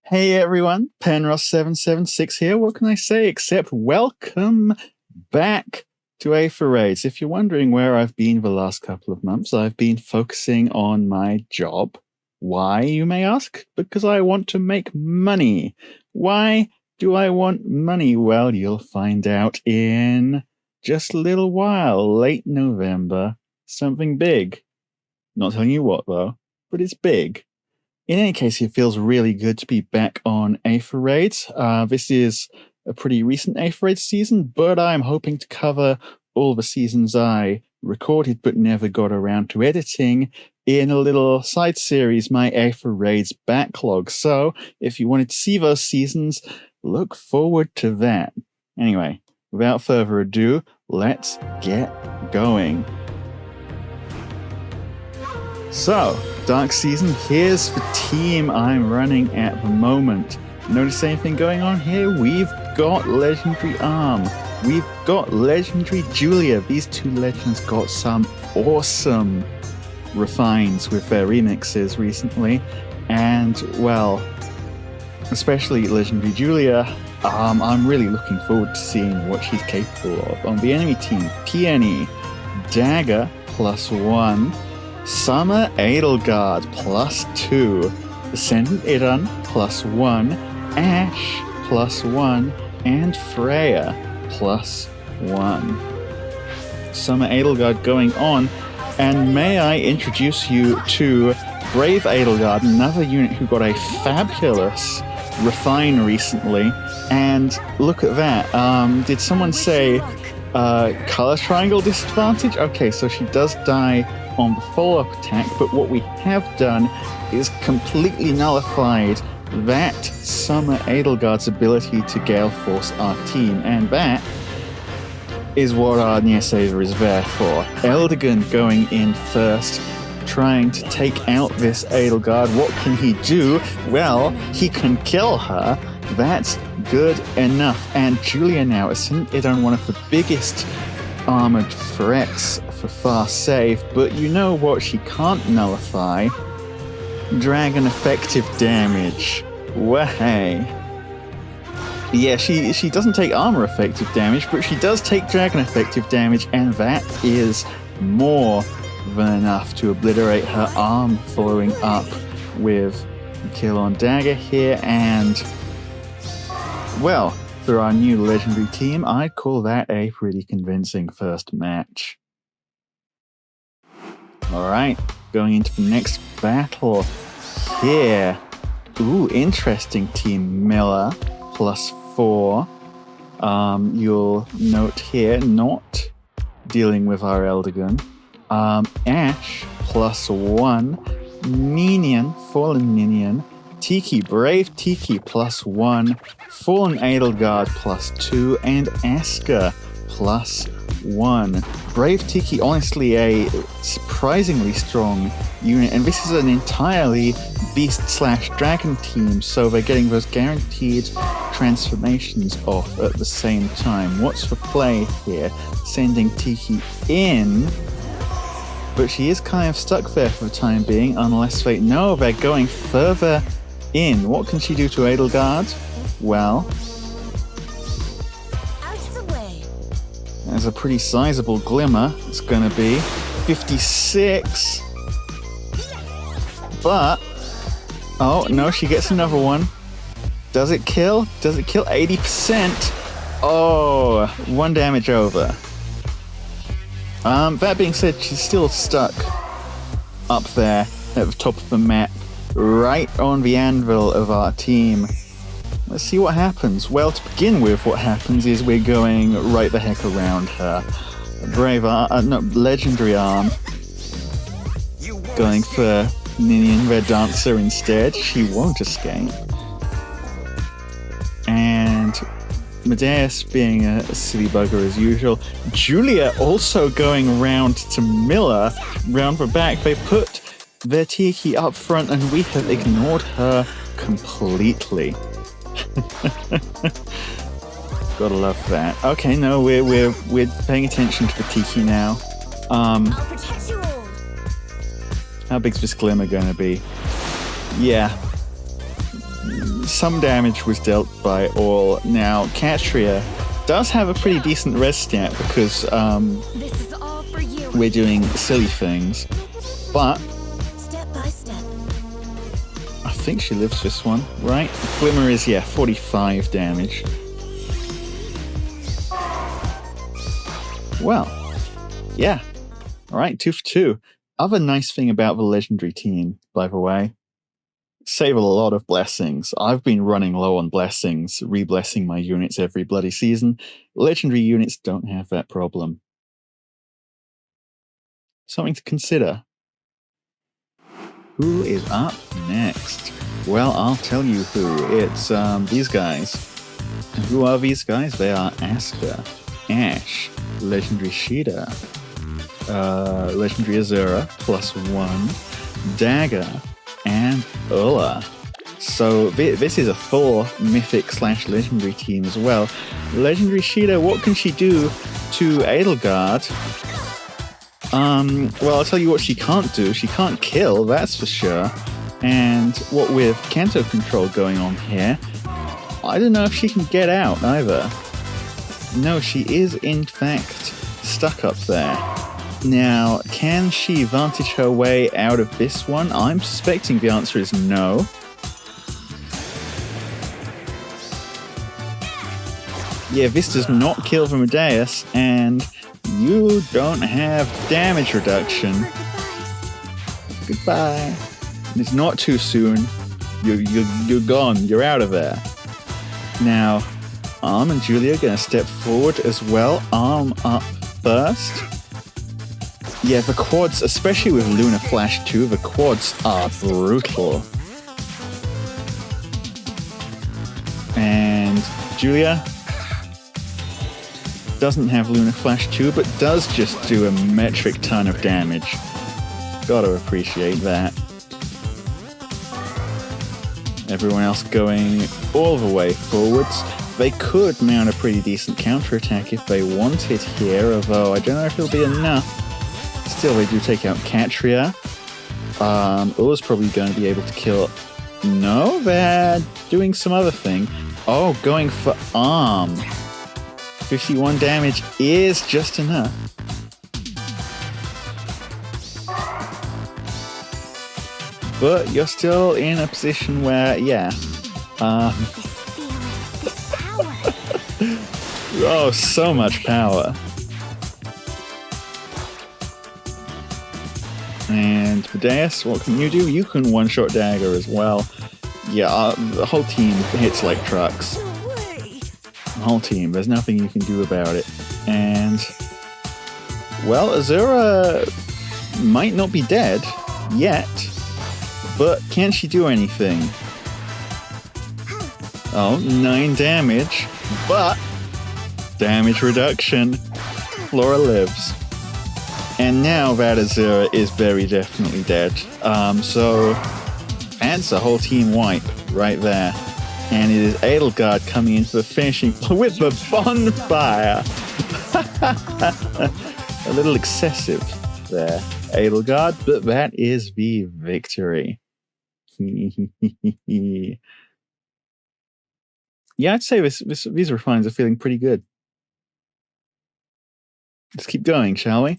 Hey everyone, Penross776 here. What can I say except welcome back to Aether Raids. If you're wondering where I've been the last couple of months, I've been focusing on my job. Why, you may ask? Because I want to make money. Why do I want money? Well, you'll find out in just a little while, late November. Something big. Not telling you what though, but it's big. In any case, it feels really good to be back on Aether Raids. This is a pretty recent Aether Raids season, but I'm hoping to cover all the seasons I recorded but never got around to editing in a little side series, my Aether Raids backlog. So if you wanted to see those seasons, look forward to that. Anyway, without further ado, let's get going. So, Dark Season, here's the team I'm running at the moment. Notice anything going on here? We've got Legendary Arm. We've got Legendary Julia. These two legends got some awesome refines with their remixes recently. And, well, especially Legendary Julia, I'm really looking forward to seeing what she's capable of. On the enemy team, Peony, Dagger, +1. Summer Edelgard, +2, Ascendant Idunn, +1, Ash, +1, and Freya, +1. Summer Edelgard going on, and may I introduce you to Brave Edelgard, another unit who got a fabulous refine recently, and look at that, did someone say color triangle disadvantage? Okay, so she does die on the follow-up attack, but what we have done is completely nullified that Summer Edelgard's ability to Gale Force our team, and that is what our Near Saver is there for. Eldigan going in first, trying to take out this Edelgard. What can he do? Well, he can kill her. That's good enough. And Julia now, Ascendant Idunn, one of the biggest armored threats for fast save, but you know what she can't nullify? Dragon effective damage. Way. Yeah, she doesn't take armor effective damage, but she does take dragon effective damage, and that is more than enough to obliterate her arm, following up with a kill on Dagger here, and well, for our new legendary team, I'd call that a pretty convincing first match. Alright, going into the next battle here. Ooh, interesting team. Miller, +4. You'll note here, not dealing with our Eldigan. Ash, +1. Minion, Fallen Minion. Tiki, Brave Tiki, +1. Fallen Edelgard, +2. And Asker, +1. Brave Tiki, honestly a surprisingly strong unit, and this is an entirely beast/dragon team, so they're getting those guaranteed transformations off at the same time. What's the play here? Sending Tiki in, but she is kind of stuck there for the time being, unless they know they're going further in. What can she do to Edelgard? Well, there's a pretty sizable glimmer. It's gonna be 56. But, oh no, she gets another one. Does it kill? Does it kill? 80%. Oh, 1 damage over. That being said, she's still stuck up there at the top of the map, right on the anvil of our team. Let's see what happens. Well, to begin with, what happens is we're going right the heck around her. Legendary Arm. Going for Minion Red Dancer instead. She won't escape. And Medeus being a silly bugger as usual. Julia also going round to Miller, round the back. They put their Tiki up front and we have ignored her completely. Gotta love that. Okay, no, we're paying attention to the Tiki now. How big's this glimmer gonna be? Yeah. some damage was dealt by all. Now, Catria does have a pretty decent res stat because This is all for you. we're doing silly things. But Step by step. I think she lives this one, right? Glimmer is, 45 damage. Well, yeah. All right, 2 for 2. Other nice thing about the legendary team, by the way, save a lot of blessings. I've been running low on blessings, re-blessing my units every bloody season. Legendary units don't have that problem. Something to consider. Who is up next? Well, I'll tell you who. It's these guys. And who are these guys? They are Asker, Ash, Legendary Caeda, Legendary Azura, +1, Dagger, and Ulla. So this is a full mythic / legendary team as well. Legendary Caeda, what can she do to Edelgard? Well, I'll tell you what she can't do. She can't kill, that's for sure. And what with Kanto control going on here, I don't know if she can get out either. No, she is in fact stuck up there. Now, can she vantage her way out of this one? I'm suspecting the answer is no. Yeah, this does not kill the Medeus, and you don't have damage reduction. Goodbye. And it's not too soon. You're gone. You're out of there. Now, Arm and Julia are going to step forward as well. Arm up first. Yeah, the quads, especially with Lunar Flash 2, the quads are brutal. And Julia doesn't have Lunar Flash 2, but does just do a metric ton of damage. Gotta appreciate that. Everyone else going all the way forwards. They could mount a pretty decent counterattack if they wanted here, although I don't know if it'll be enough. Still, they do take out Catria. Ulla's probably going to be able to kill... No, they're doing some other thing. Oh, going for Arm. 51 damage is just enough. But you're still in a position where, oh, so much power. And Medeus, what can you do? You can one-shot Dagger as well. Yeah, the whole team hits like trucks. The whole team. There's nothing you can do about it. And, well, Azura might not be dead yet, but can she do anything? Oh, 9 damage, but damage reduction. Flora lives. And now that Azura is very definitely dead. So that's a whole team wipe right there. And it is Edelgard coming into the finishing with the bonfire. A little excessive there, Edelgard, but that is the victory. Yeah, I'd say these refines are feeling pretty good. Let's keep going, shall we?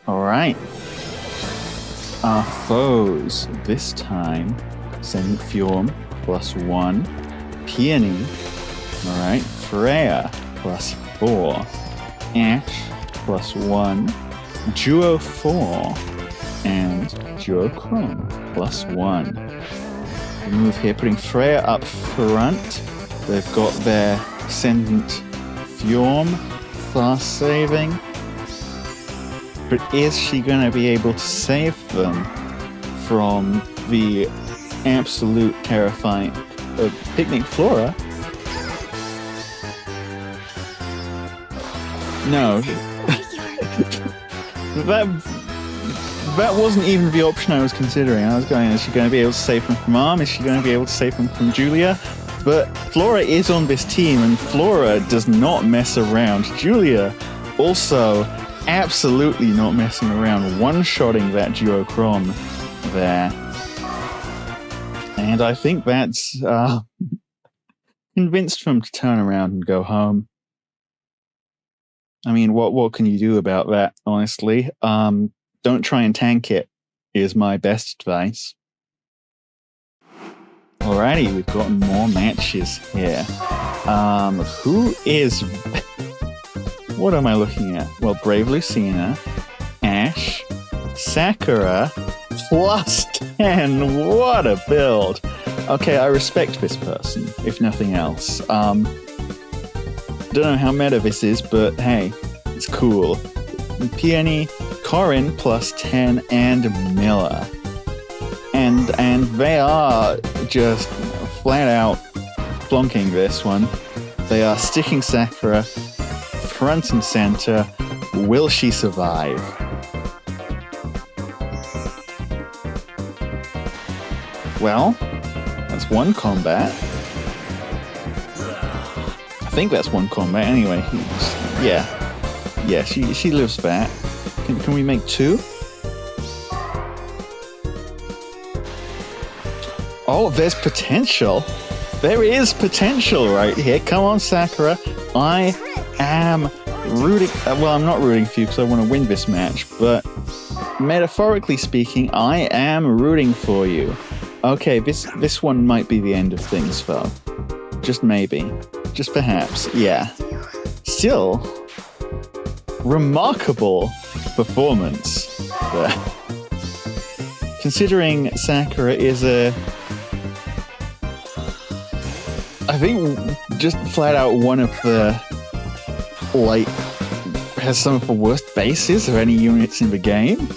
Alright. Our foes this time send Fjorm +1, Peony, alright, Freya +4, Ash +1, Duo 4, and Duo Chrom +1. We move here, putting Freya up front. They've got their Ascendant Fjorm, fast saving. But is she going to be able to save them from the absolute terrifying Picnic Flora? No. That wasn't even the option I was considering. I was going, is she going to be able to save them from Arm? Is she going to be able to save them from Julia? But Flora is on this team, and Flora does not mess around. Julia also absolutely not messing around, one-shotting that Duo Chrom there. And I think that's convinced them to turn around and go home. I mean, what can you do about that, honestly? Don't try and tank it, is my best advice. Alrighty, we've got more matches here. Who is... What am I looking at? Well, Brave Lucina, Ash, Sakura, plus 10. What a build. Okay, I respect this person, if nothing else. Don't know how meta this is, but hey, it's cool. Peony, Corin, plus 10, and Miller. And they are just flat out flunking this one. They are sticking Sakura front and center. Will she survive? Well, that's one combat. I think that's one combat anyway. Yeah, she lives that. Can we make two? Oh, there's potential. There is potential right here. Come on, Sakura. I am rooting... well, I'm not rooting for you because I want to win this match, but metaphorically speaking, I am rooting for you. Okay, this one might be the end of things, though. Just maybe. Just perhaps. Yeah. Still, remarkable performance there. Considering Sakura is I think just flat out one of the, has some of the worst bases of any units in the game.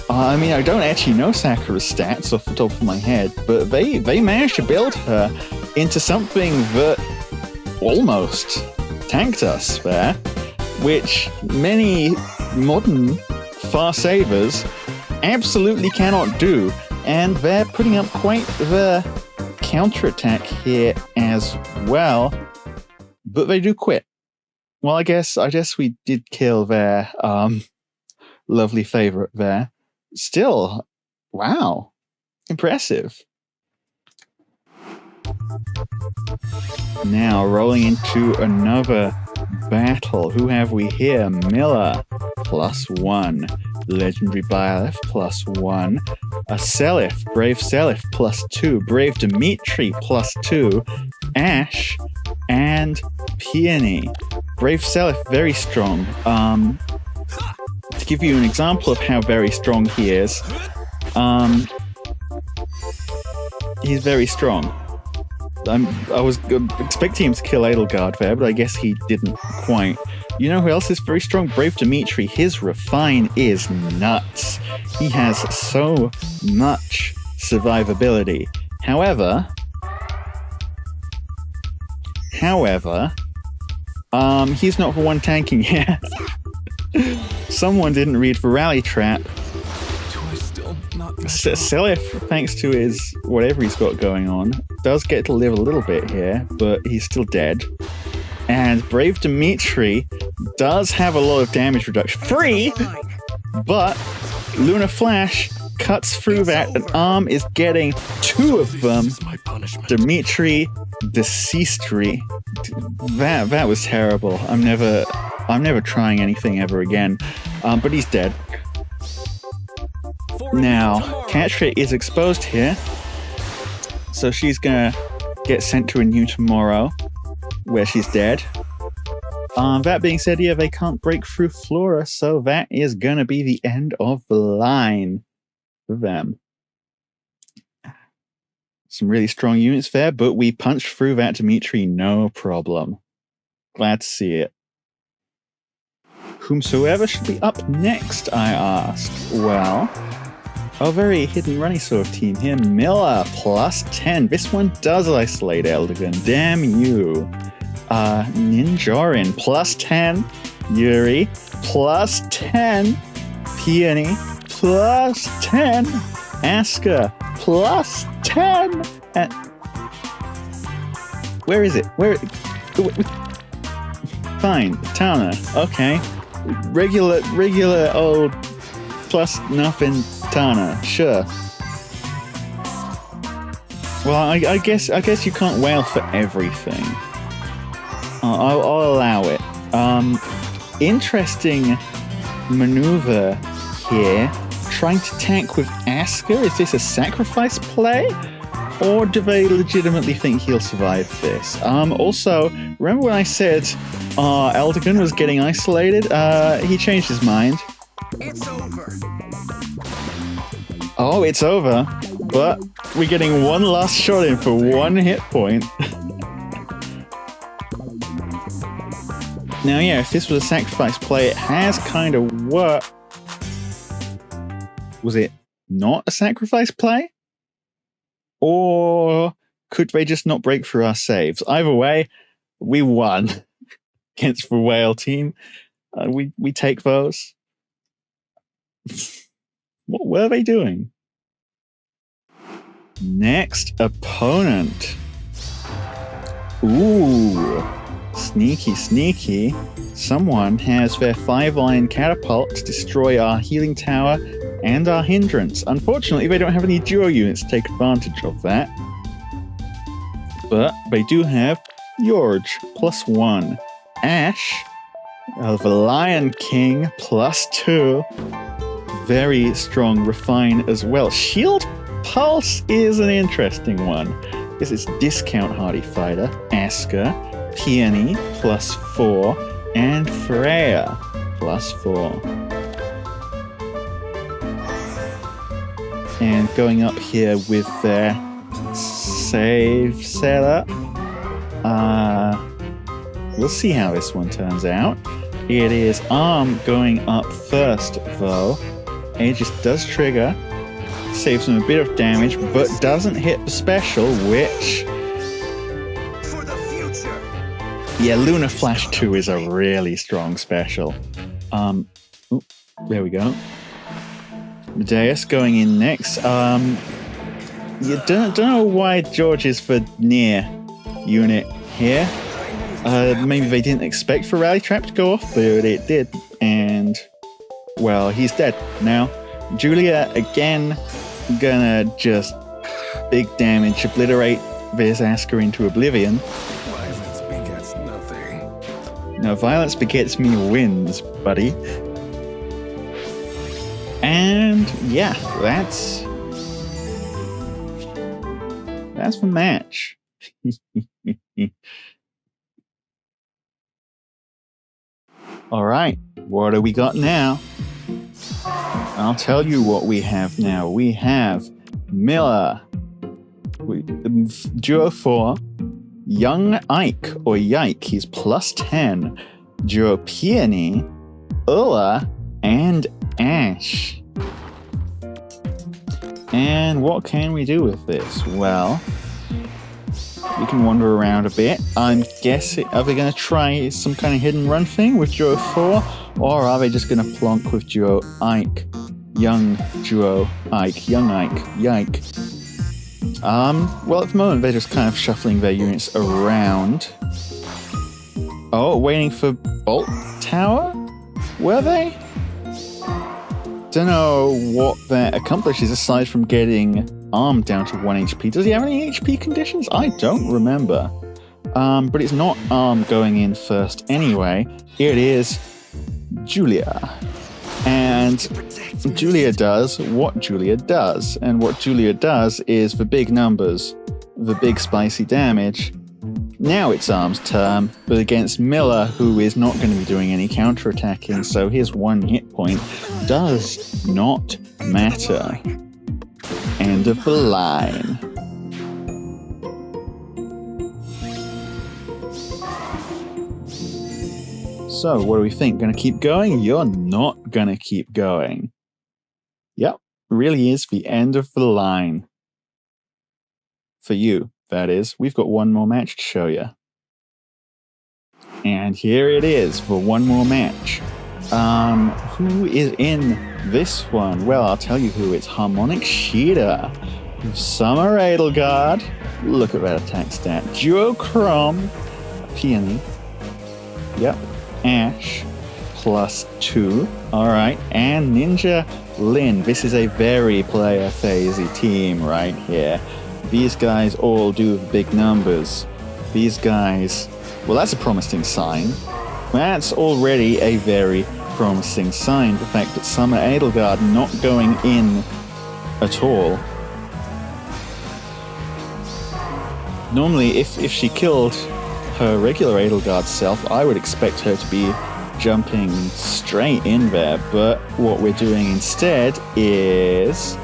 I mean, I don't actually know Sakura's stats off the top of my head, but they managed to build her into something that almost tanked us there, which many modern far savers absolutely cannot do, and they're putting up quite the counterattack here as well, but they do quit. Well, I guess we did kill their lovely favorite there. Still, wow, impressive. Now, rolling into another battle. Who have we here? Miller, plus 1. Legendary Byleth, plus 1. A Seliph, Brave Seliph, plus 2. Brave Dimitri, plus 2. Ash, and Peony. Brave Seliph, very strong. To give you an example of how very strong he is, he's very strong. I was expecting him to kill Edelgard there, but I guess he didn't quite. You know who else is very strong? Brave Dimitri. His refine is nuts. He has so much survivability. However, he's not the one tanking yet. Someone didn't read the rally trap. Seliph, thanks to his whatever he's got going on, does get to live a little bit here, but he's still dead. And Brave Dimitri does have a lot of damage reduction. Free! But Lunar Flash cuts through that. An arm is getting 2 of them. Dimitri deceasedry. That was terrible. I'm never trying anything ever again. But he's dead. Now, Catra is exposed here, so she's gonna get sent to a new tomorrow, where she's dead. That being said, yeah, they can't break through Flora, so that is gonna be the end of the line for them. Some really strong units there, but we punched through that Dimitri no problem. Glad to see it. Whomsoever should be up next, I ask. Well, a very hidden runny sort of team here. Miller, plus 10. This one does isolate Edelgard. Damn you. Ninjarin, plus 10. Yuri, plus 10. Peony, plus 10. Aska, plus 10. And where is it? Fine, Tana. Okay. Regular old plus nothing Tana. Sure. Well, I guess you can't wail for everything. I'll allow it. Interesting maneuver here. Trying to tank with Asuka. Is this a sacrifice play? Or do they legitimately think he'll survive this? Also, remember when I said Edelgard was getting isolated? He changed his mind. It's over. Oh, it's over. But we're getting one last shot in for 1 hit point. Now, yeah, if this was a sacrifice play, it has kind of worked. Was it not a sacrifice play? Or could they just not break through our saves? Either way, we won against the whale team. We take those. What were they doing? Next opponent. Ooh, sneaky. Someone has their 5-line catapult to destroy our healing tower and our hindrance. Unfortunately, they don't have any duo units to take advantage of that. But they do have Yorge, +1. Ash, of the Lion King, +2. Very strong Refine as well. Shield Pulse is an interesting one. This is Discount Hardy Fighter, Asuka, Peony, +4, and Freya, +4. And going up here with their save setup. We'll see how this one turns out. It is Arm going up first, though. Aegis does trigger, saves him a bit of damage, but doesn't hit the special, which... For the future. Yeah, Lunar Flash 2 is a really strong special. There we go. Medeus going in next. You don't know why George is the near unit here. Maybe they didn't expect for Rally Trap to go off, but it did. And, well, he's dead now. Julia, again, gonna just big damage, obliterate this Asuka into oblivion. Violence begets nothing. No, violence begets me wins, buddy. And yeah, that's the match. All right, what do we got now? I'll tell you what we have now. We have Miller, Duo 4, Young Ike, or Yike, he's +10, Duo Peony, Ulla, and Ash. And what can we do with this? Well, we can wander around a bit. I'm guessing, are they going to try some kind of hidden run thing with Duo 4? Or are they just going to plonk with Duo Ike? Young Duo Ike. Young Ike. Yike. Well, at the moment, they're just kind of shuffling their units around. Oh, waiting for Bolt Tower? Were they? Don't know what that accomplishes aside from getting Arm down to 1 HP. Does he have any HP conditions? I don't remember. But it's not Arm going in first anyway. It is Julia. And Julia does what Julia does. And what Julia does is the big numbers, the big spicy damage. Now it's Arm's turn, but against Miller, who is not going to be doing any counterattacking, so his 1 hit point does not matter. End of the line. So, what do we think? Gonna keep going? You're not gonna keep going. Yep, really is the end of the line. For you, that is. We've got one more match to show you. And here it is for one more match. Who is in this one? Well, I'll tell you who. It's Harmonic Caeda, Summer Edelgard. Look at that attack stat. Duo Chrom, Peony. Yep. Ash, +2. Alright. And Ninja Lin. This is a very player phasey team right here. These guys all do the big numbers. These guys... Well, that's a promising sign. That's already a very promising sign. The fact that Summer Edelgard not going in at all. Normally, if she killed her regular Edelgard self, I would expect her to be jumping straight in there, but what we're doing instead is...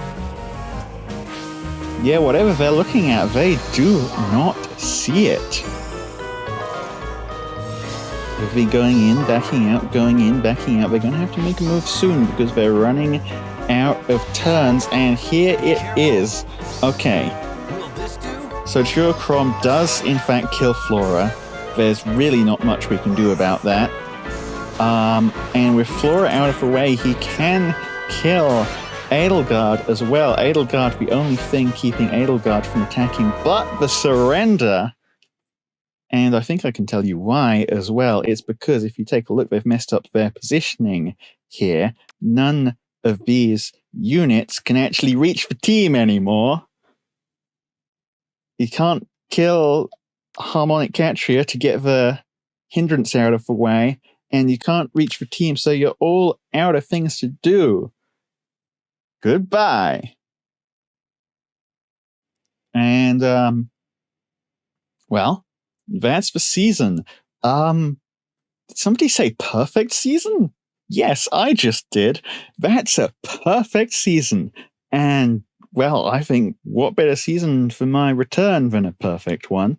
Yeah, whatever they're looking at, they do not see it. If they're going in, backing out, going in, backing out, they're going to have to make a move soon because they're running out of turns, and here it is. Okay. So Chrom does in fact kill Flora. There's really not much we can do about that. And with Flora out of the way, he can kill Edelgard as well. Edelgard, the only thing keeping Edelgard from attacking, but the surrender. And I think I can tell you why as well. It's because if you take a look, they've messed up their positioning here. None of these units can actually reach the team anymore. You can't kill Harmonic Catria to get the hindrance out of the way, and you can't reach the team, so you're all out of things to do. Goodbye. And, well, that's the season. Did somebody say perfect season? Yes, I just did. That's a perfect season. And, well, I think what better season for my return than a perfect one.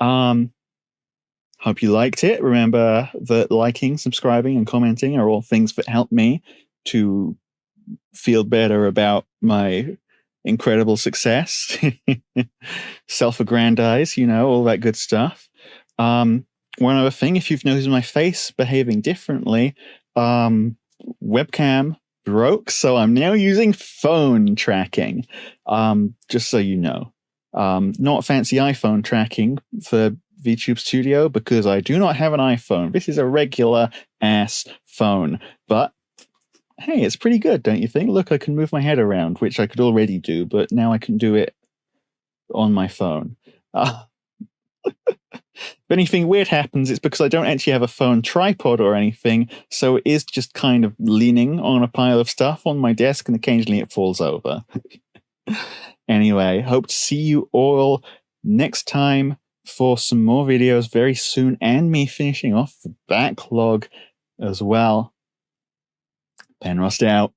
Hope you liked it. Remember that liking, subscribing, and commenting are all things that help me to feel better about my incredible success. Self-aggrandize, all that good stuff. One other thing, if you've noticed my face behaving differently, webcam broke, so I'm now using phone tracking. Just so you know. Not fancy iPhone tracking for VTube Studio, because I do not have an iPhone. This is a regular ass phone. But hey, it's pretty good, don't you think? Look, I can move my head around, which I could already do, but now I can do it on my phone. If anything weird happens, it's because I don't actually have a phone tripod or anything, so it is just kind of leaning on a pile of stuff on my desk, and occasionally it falls over. Anyway, hope to see you all next time for some more videos very soon, and me finishing off the backlog as well. Penrust out.